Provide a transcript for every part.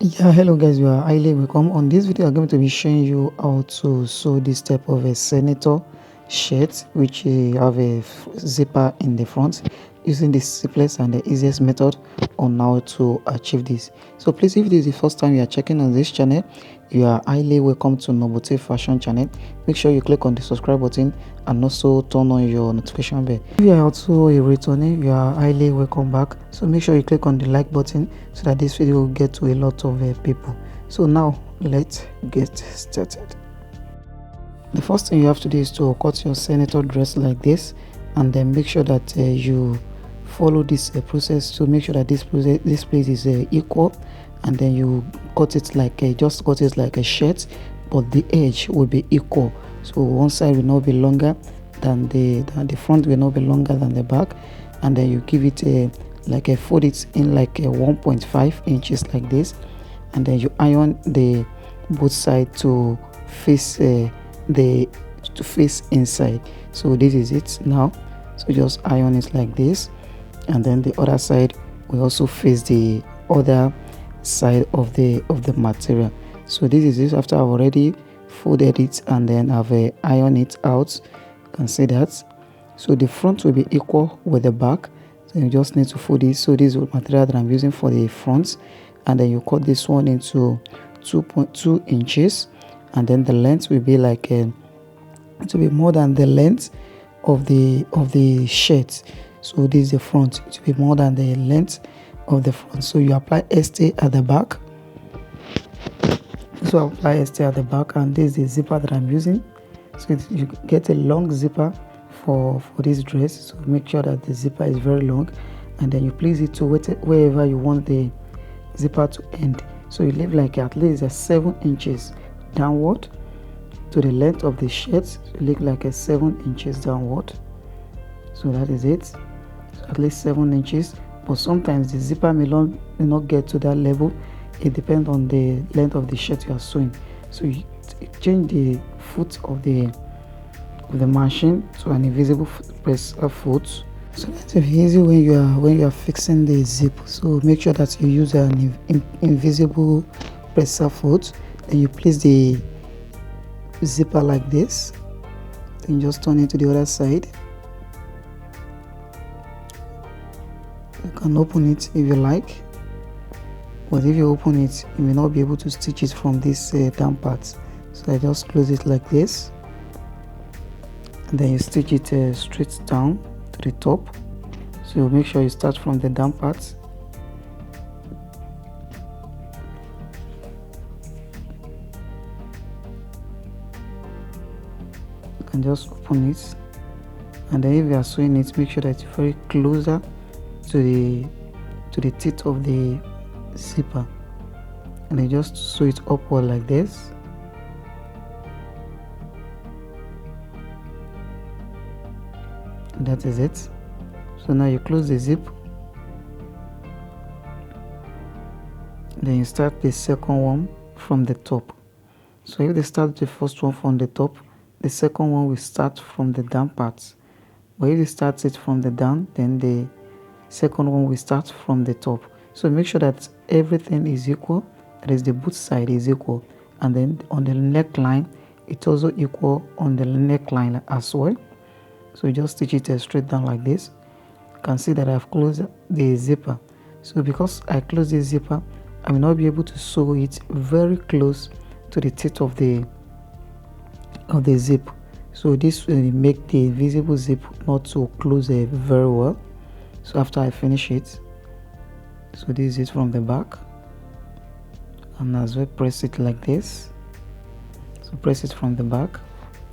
Yeah, hello guys, you are highly welcome. On this video I'm going to be showing you how to sew this type of a senator shirt, which have a zipper in the front, using the simplest and the easiest method on how to achieve this. So please, if this is the first time you are checking on this channel, you are highly welcome to Novote Fashion channel. Make sure you click on the subscribe button and also turn on your notification bell. If you are also a returning, you are highly welcome back. So make sure you click on the like button so that this video will get to a lot of people. So now let's get started. The first thing you have to do is to cut your senator dress like this, and then make sure that you follow this process to make sure that this place is equal, and then you cut it like just cut it like a shirt, but the edge will be equal. So one side will not be longer than the front, will not be longer than the back, and then you give it a like a fold it in like a 1.5 inches like this, and then you iron the both side to face face inside. So this is it now. So just iron it like this, and then the other side will also face the other side of the material. So this is it after I've already folded it, and then I've ironed it out. You can see that. So the front will be equal with the back, so you just need to fold it. So this is the material that I'm using for the front, and then you cut this one into 2.2 inches, and then the length will be like it will be more than the length of the shirt. So this is the front, it will be more than the length of the front. So you apply ST at the back. So I apply ST at the back, and this is the zipper that I'm using. So you get a long zipper for this dress. So make sure that the zipper is very long, and then you place it to wherever you want the zipper to end. So you leave like at least 7 inches downward to the length of the shirt. So you leave like 7 inches downward. So that is it. So at least 7 inches, but sometimes the zipper may not get to that level. It depends on the length of the shirt you are sewing. So you change the foot of the machine to an invisible press foot. So that's easy when you are fixing the zip. So make sure that you use an invisible presser foot. Then you place the zipper like this. Then just turn it to the other side. You can open it if you like, but if you open it, you may not be able to stitch it from this down part. So I just close it like this, and then you stitch it straight down to the top. So make sure you start from the down part. You can just open it, and then if you are sewing it, make sure that it's very closer to the teeth of the zipper, and then just sew it upward like this. And that is it. So now you close the zip, then you start the second one from the top. So if they start the first one from the top, the second one will start from the down part. But if you start it from the down, then the second one will start from the top. So make sure that everything is equal, that is the both side is equal, and then on the neckline it's also equal on the neckline as well. So you just stitch it straight down like this. You can see that I've closed the zipper. So because I closed the zipper, I will not be able to sew it very close to the teeth of the zip. So this will make the visible zip not to close very well. So after I finish it, so this is it from the back, and as well press it like this. So press it from the back,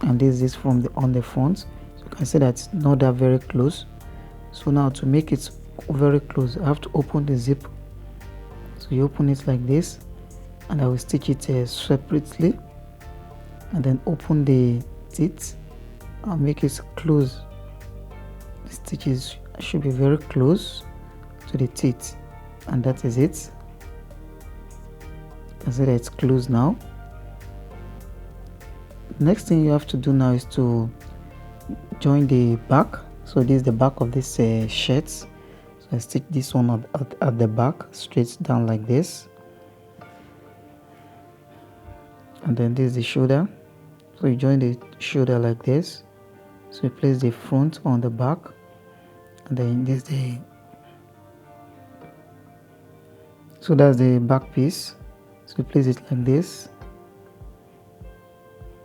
and this is from on the front. So you can see that it's not that very close. So now to make it very close, I have to open the zip. So you open it like this, and I will stitch it separately, and then open the teeth and make it close. The stitches should be very close to the teeth, and that is it. I said that it's closed now. Next thing you have to do now is to join the back. So this is the back of this shirt. So I stitch this one at the back straight down like this. and then this is the shoulder. So you join the shoulder like this. So you place the front on the back, and then this so that's the back piece. So you place it like this,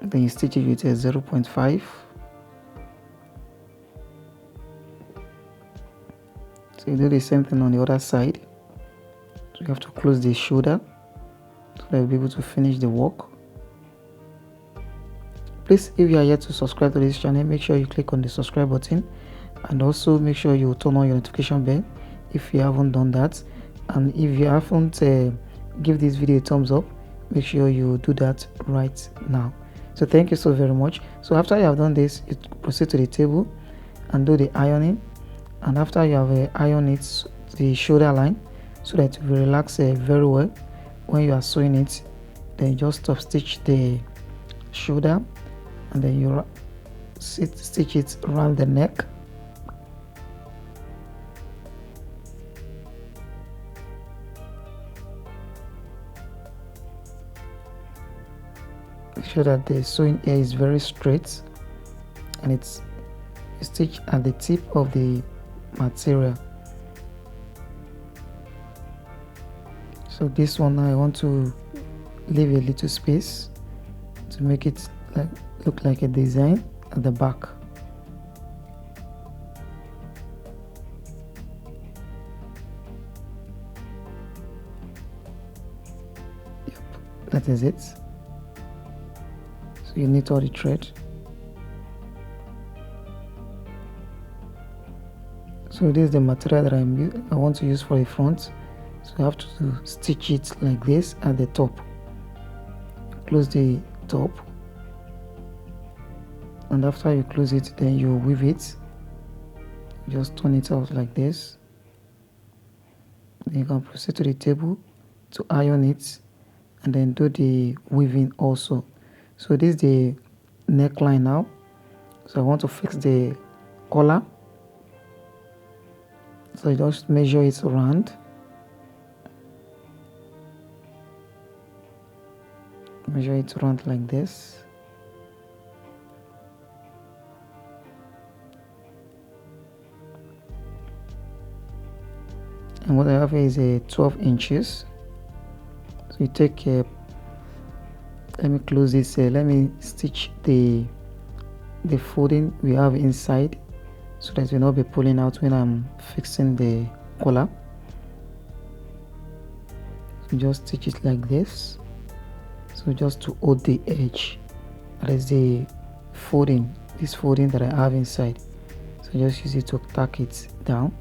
and then you stitch it with a 0.5. So you do the same thing on the other side. So you have to close the shoulder so that you'll be able to finish the work. Please, if you are yet to subscribe to this channel, make sure you click on the subscribe button, and also make sure you turn on your notification bell if you haven't done that. And if you haven't give this video a thumbs up, make sure you do that right now. So thank you so very much. So after you have done this, you proceed to the table and do the ironing. And after you have ironed it, the shoulder line, so that it will relax very well when you are sewing it, then you just stop stitch the shoulder, and then you stitch it around the neck. Make sure that the sewing ear is very straight, and it's stitched at the tip of the material. So this one now I want to leave a little space to make it look like a design at the back. Yep, that is it. So you knit all the thread. So this is the material that I want to use for the front. So you have to stitch it like this at the top. Close the top, and after you close it, then you weave it. Just turn it out like this. Then you can proceed to the table to iron it, and then do the weaving also. So this is the neckline now. So I want to fix the collar. So you just measure it round. Measure it round like this. And what I have here is a 12 inches. So you take let me close this, let me stitch the folding we have inside, so that will not be pulling out when I'm fixing the collar. So just stitch it like this. So just to hold the edge, that is the folding, this folding that I have inside. So just use it to tack it down.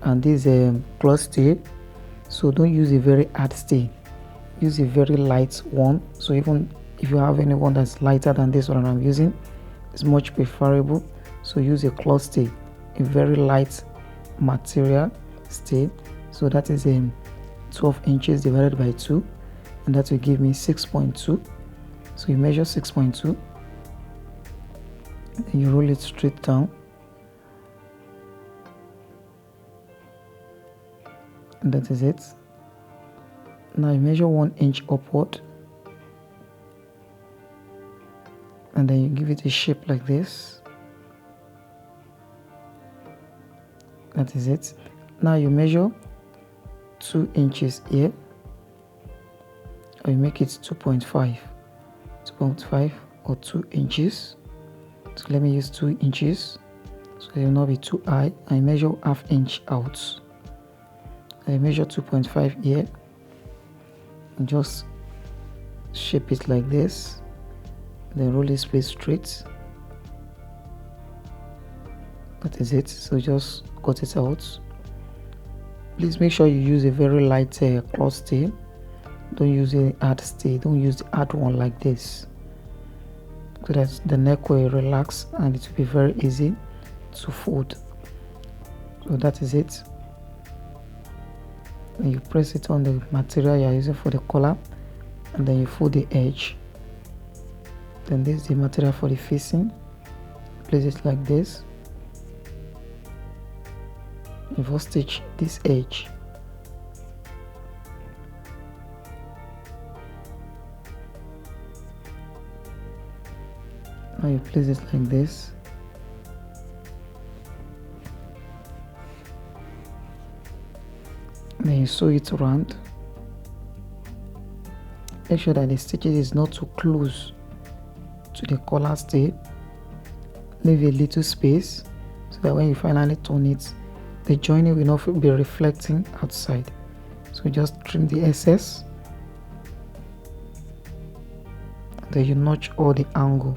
And this cloth stay, so don't use a very hard stay, use a very light one. So even if you have any one that's lighter than this one I'm using, it's much preferable. So use a cloth stay, a very light material stay. So that is 12 inches divided by 2, and that will give me 6.2. So you measure 6.2, and you roll it straight down, and that is it. Now you measure 1 inch upward, and then you give it a shape like this. That is it. Now you measure 2 inches here, or you make it 2.5 or 2 inches. So let me use 2 inches, so it will not be too high. I measure ½ inch out. I measure 2.5 here, and just shape it like this, then roll this place straight. That is it. So just cut it out. Please make sure you use a very light cloth stay. Don't use a hard stay. Don't use the hard one like this, so that the neck will relax and it will be very easy to fold. So that is it. And you press it on the material you are using for the collar, and then you fold the edge. Then this is the material for the facing. Place it like this. You first stitch this edge. Now you place it like this. Then you sew it around. Make sure that the stitches is not too close to the collar tape. Leave a little space so that when you finally turn it, the joining will not be reflecting outside. So just trim the excess. Then you notch all the angle.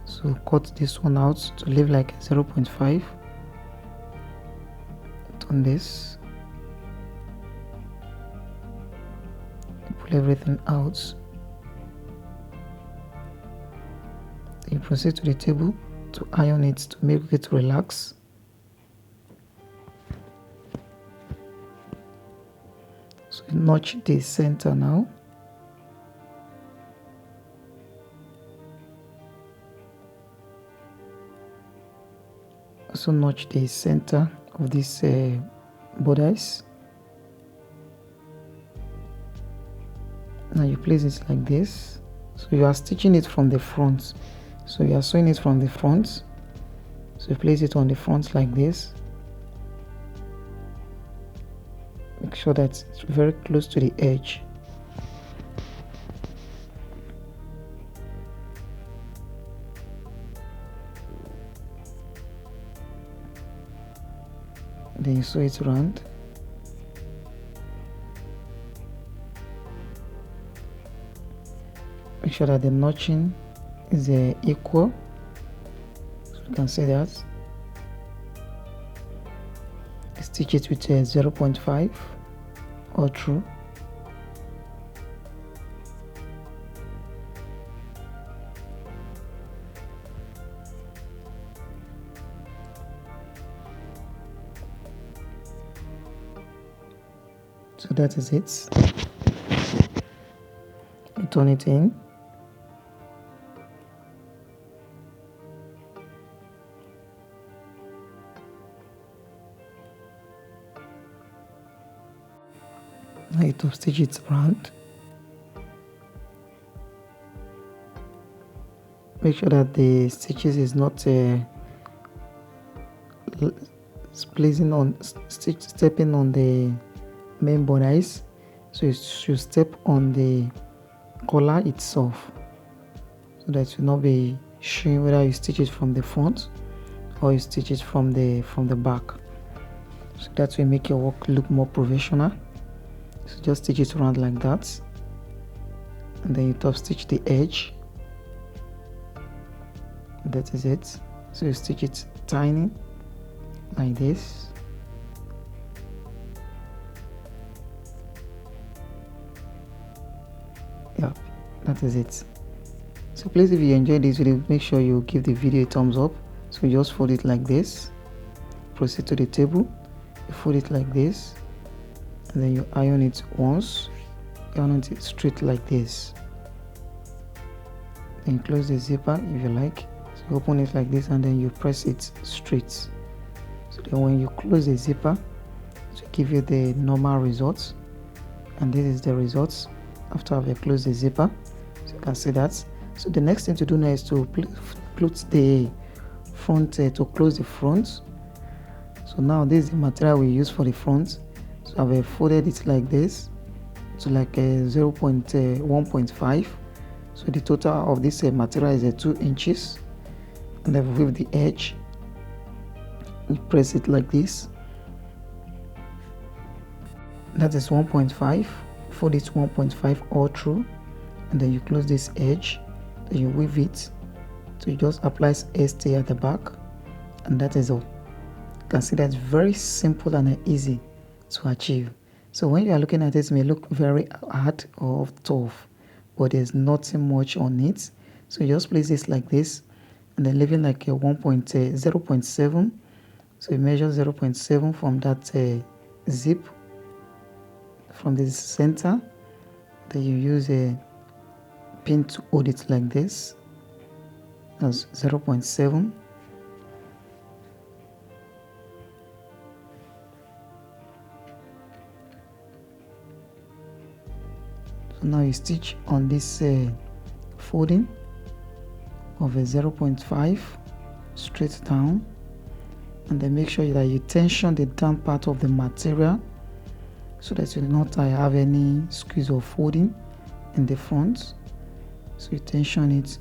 So cut this one out to leave like 0.5. Turn this. Pull everything out. Then you proceed to the table to iron it to make it relax. So you notch the center now. Also notch the center of this borders. Now you place it like this. So you are stitching it from the front. So you are sewing it from the front. So you place it on the front like this. Make sure that it's very close to the edge. Then you sew it around. Make sure that the notching is equal. So you can see that. Stitch it with 0.5 all through. So that is it. You turn it in. Now you top stitch it around. Make sure that the stitches is not stepping on the main bodice, so you should step on the collar itself, so that it will not be showing whether you stitch it from the front or you stitch it from the back. So that will make your work look more professional. So just stitch it around like that, and then you top stitch the edge. That is it. So you stitch it tiny like this. Yeah, that is it. So please, if you enjoyed this video, make sure you give the video a thumbs up. So you just fold it like this, proceed to the table, you fold it like this, and then you iron it once. You iron it straight like this. Then you close the zipper if you like. So you open it like this, and then you press it straight. So then when you close the zipper, to give you the normal results, and this is the results after I've closed the zipper. So you can see that. So the next thing to do now is to put the front to close the front. So now this is the material we use for the front. So I've folded it like this to like 1.5. So the total of this material is 2 inches, and I've weaved the edge. You press it like this. That is 1.5. Fold it 1.5 all through, and then you close this edge. Then you weave it. So you just apply ST at the back, and that is all. You can see that's very simple and easy to achieve. So when you are looking at it, it may look very hard or tough, but there's nothing much on it. So you just place this like this, and then leaving like a 0.7. So you measure 0.7 from that zip, from the center. Then you use a pin to hold it like this. That's 0.7. So now you stitch on this folding. of a 0.5 straight down, and then make sure that you tension the down part of the material so that you do not have any squeeze or folding in the front. So you tension it,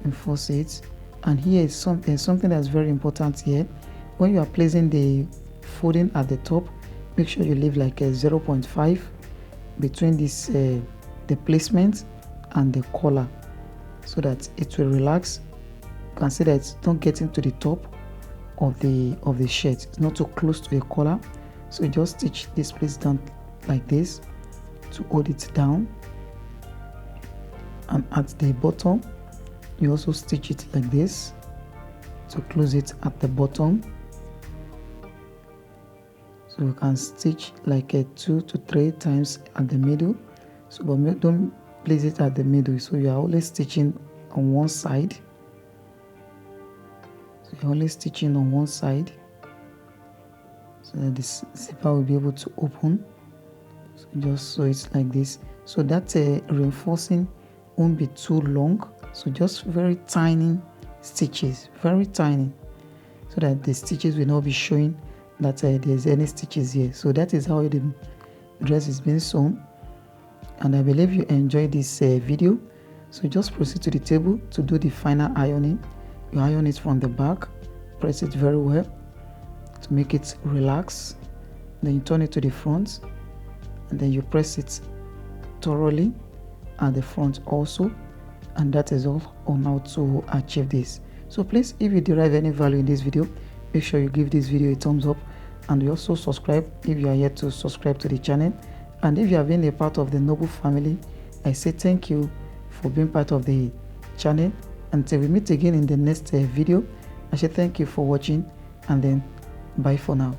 enforce it. And here is something that's very important here. When you are placing the folding at the top, make sure you leave like a 0.5 between this the placement and the collar, so that it will relax. You can see that it's not getting to the top of the shirt, it's not too close to the collar. So you just stitch this place down like this to hold it down, and at the bottom you also stitch it like this to close it at the bottom. So you can stitch like a 2 to 3 times at the middle. So but don't place it at the middle, so you are always stitching on one side. So you're only stitching on one side so that this zipper will be able to open. So just sew it like this, so that reinforcing won't be too long. So just very tiny stitches, very tiny, so that the stitches will not be showing that there's any stitches here. So that is how the dress is being sewn, and I believe you enjoyed this video. So just proceed to the table to do the final ironing. You iron it from the back, press it very well to make it relax, then you turn it to the front, and then you press it thoroughly at the front also. And that is all on how to achieve this. So please, if you derive any value in this video, make sure you give this video a thumbs up, and you also subscribe if you are yet to subscribe to the channel. And if you have been a part of the Noble family, I say thank you for being part of the channel. Until we meet again in the next video, I say thank you for watching, and then bye for now.